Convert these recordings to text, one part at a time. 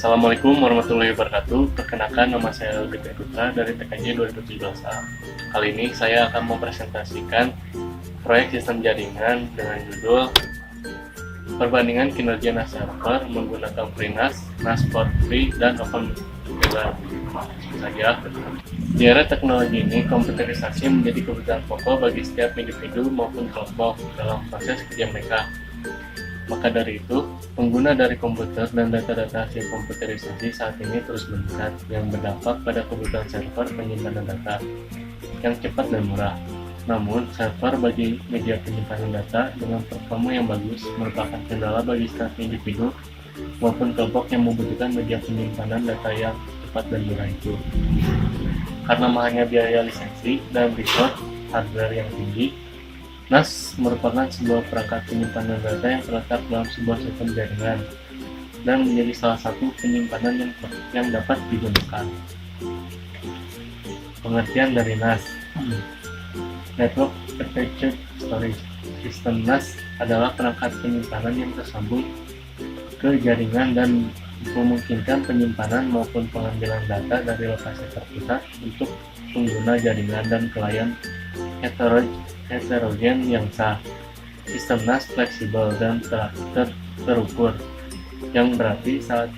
Assalamualaikum warahmatullahi wabarakatuh. Perkenalkan, nama saya Aldi Putra dari TKJ 2017A. Kali ini saya akan mempresentasikan proyek sistem jaringan dengan judul Perbandingan Kinerja NAS Server menggunakan FreeNAS, NAS for Free, dan OpenVLAN. Saja. Di era teknologi ini, komputerisasi menjadi kebutuhan pokok bagi setiap individu maupun kelompok dalam proses kerja mereka. Maka dari itu, pengguna dari komputer dan data-data hasil komputerisasi saat ini terus meningkat, yang berdampak pada kebutuhan server penyimpanan data yang cepat dan murah. Namun, server bagi media penyimpanan data dengan performa yang bagus merupakan kendala bagi setiap individu maupun kelompok yang membutuhkan media penyimpanan data yang cepat dan murah itu. Karena mahalnya biaya lisensi dan resource hardware yang tinggi, NAS merupakan sebuah perangkat penyimpanan data yang terletak dalam sebuah sistem jaringan dan menjadi salah satu penyimpanan yang dapat digunakan. Pengertian dari NAS: Network Attached Storage System. NAS adalah perangkat penyimpanan yang tersambung ke jaringan dan memungkinkan penyimpanan maupun pengambilan data dari lokasi terpisah untuk pengguna jaringan dan klien heterogen yang sah. Sistem NAS fleksibel dan terukur, yang berarti saat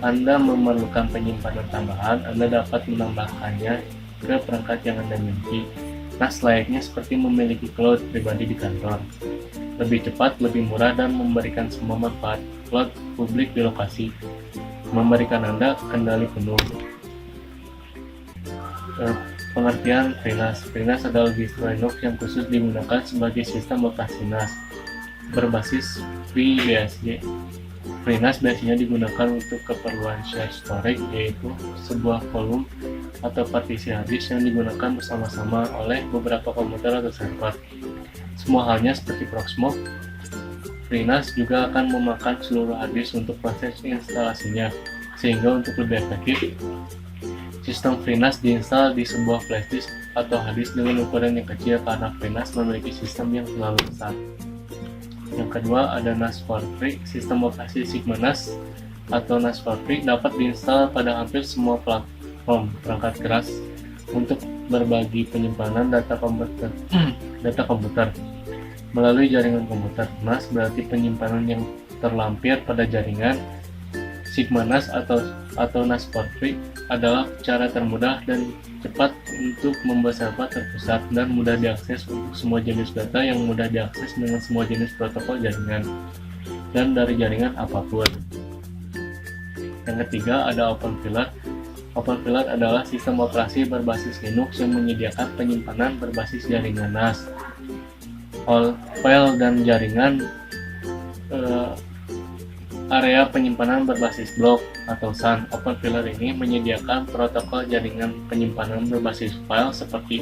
Anda memerlukan penyimpanan tambahan, Anda dapat menambahkannya ke perangkat yang Anda miliki. NAS layaknya seperti memiliki cloud pribadi di kantor, lebih cepat, lebih murah, dan memberikan semua manfaat cloud publik di lokasi, memberikan Anda kendali penuh. Pengertian FreeNAS. FreeNAS adalah distro Linux yang khusus digunakan sebagai sistem operasi NAS berbasis FreeBSD. FreeNAS biasanya digunakan untuk keperluan shared storage, yaitu sebuah volume atau partisi harddisk yang digunakan bersama-sama oleh beberapa komputer atau server. Semua halnya seperti Proxmox, FreeNAS juga akan memakan seluruh harddisk untuk proses instalasinya, sehingga untuk lebih efektif, sistem FreeNAS diinstal di sebuah flashdisk atau harddisk dengan ukuran yang kecil karena FreeNAS memiliki sistem yang terlalu besar. Yang kedua ada NAS for Free. Sistem operasi Sigma NAS atau NAS for Free dapat diinstal pada hampir semua platform perangkat keras untuk berbagi penyimpanan data komputer melalui jaringan komputer. NAS berarti penyimpanan yang terlampir pada jaringan. Sigma NAS atau NAS for Free adalah cara termudah dan cepat untuk membuat server terpusat dan mudah diakses untuk semua jenis data yang mudah diakses dengan semua jenis protokol jaringan dan dari jaringan apapun. Yang ketiga ada OpenVLAN. OpenVLAN adalah sistem operasi berbasis Linux yang menyediakan penyimpanan berbasis jaringan NAS, file dan jaringan area penyimpanan berbasis blok atau SAN. OpenVLAN ini menyediakan protokol jaringan penyimpanan berbasis file seperti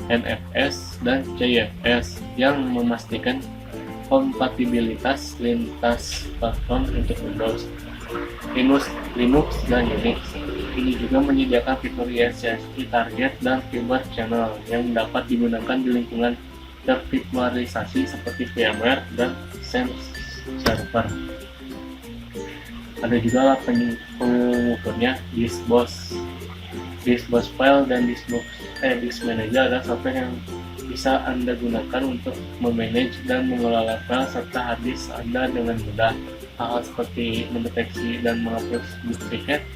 NFS dan CFS yang memastikan kompatibilitas lintas platform untuk Windows, Linux, dan Unix. Ini juga menyediakan fitur ESXi target dan fiber channel yang dapat digunakan di lingkungan tervirtualisasi seperti VMware dan SAN server. Ada juga pengukurnya DiskBoss File dan Disk Manager adalah software yang bisa Anda gunakan untuk memanage dan mengelola file serta harddisk Anda dengan mudah. Hal seperti mendeteksi dan menghapus duplicate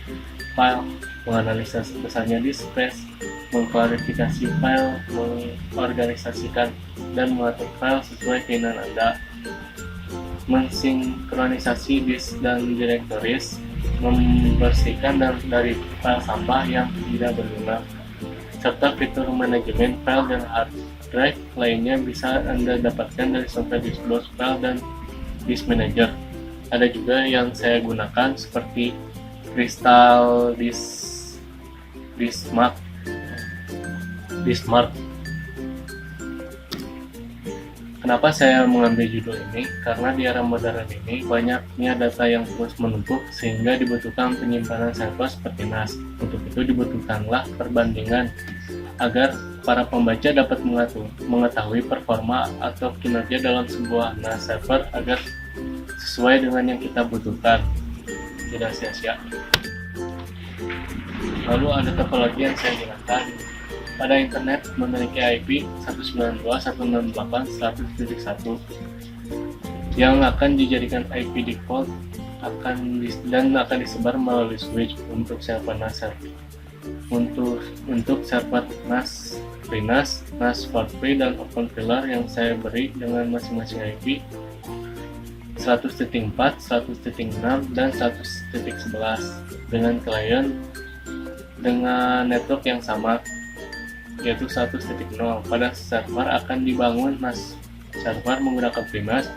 file, menganalisa besarnya disk space, mengklarifikasi file, mengorganisasikan dan mengatur file sesuai keinginan Anda, mensinkronisasi disk dan directories, membersihkan dari file sampah yang tidak berguna, serta fitur manajemen file dan hard drive lainnya bisa Anda dapatkan dari software DiskBoss File dan Disk Manager. Ada juga yang saya gunakan seperti Crystal Diskmark. Kenapa saya mengambil judul ini? Karena di era modern ini banyaknya data yang terus menumpuk sehingga dibutuhkan penyimpanan server seperti NAS. Untuk itu dibutuhkanlah perbandingan agar para pembaca dapat mengetahui performa atau kinerja dalam sebuah NAS server agar sesuai dengan yang kita butuhkan. tidak sia-sia. Lalu ada topologi yang saya gunakan. Pada internet memiliki IP 192.168.100.1 yang akan dijadikan IP default dan akan disebar melalui switch untuk server NAS. Untuk server NAS, FreeNAS, NAS for free dan OpenVLAR yang saya beri dengan masing-masing IP 100.4, 100.6, dan 100.11 dengan klien dengan network yang sama, yaitu 100.0. Pada server akan dibangun NAS server menggunakan FreeNAS,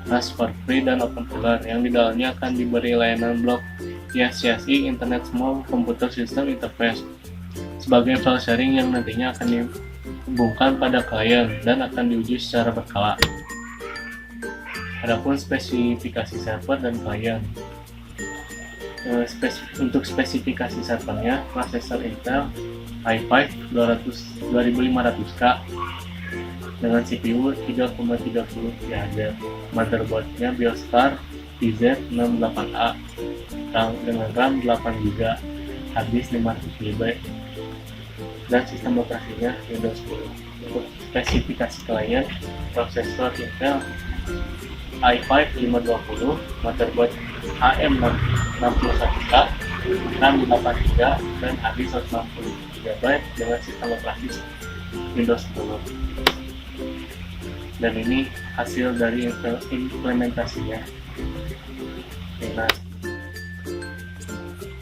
NAS for free, dan OpenVLAR yang di dalamnya akan diberi layanan blok ISCSI Internet Small Computer System Interface sebagai file sharing yang nantinya akan dihubungkan pada klien dan akan diuji secara berkala. Adapun spesifikasi server dan klien. Untuk spesifikasi servernya, prosesor Intel i5 2500K dengan CPU 3,30 GHz, motherboardnya Biostar TZ68A dengan RAM 8GB, habis 500GB, dan sistem operasinya Windows 10. Untuk spesifikasi klien, prosesor Intel i5 520, motherboard AM61K, RAM 8GB, dan habis 160GB dengan sistem operasi Windows 10. Dan ini hasil dari implementasinya.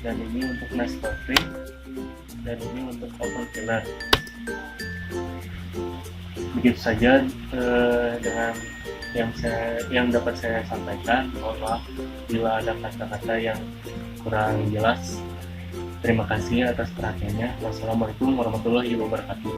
Dan ini untuk NAS for free, dan ini untuk OpenVLAR. Begitu saja dengan yang dapat saya sampaikan. Mohon maaf bila ada kata-kata yang kurang jelas. Terima kasih atas perhatiannya. Wassalamualaikum warahmatullahi wabarakatuh.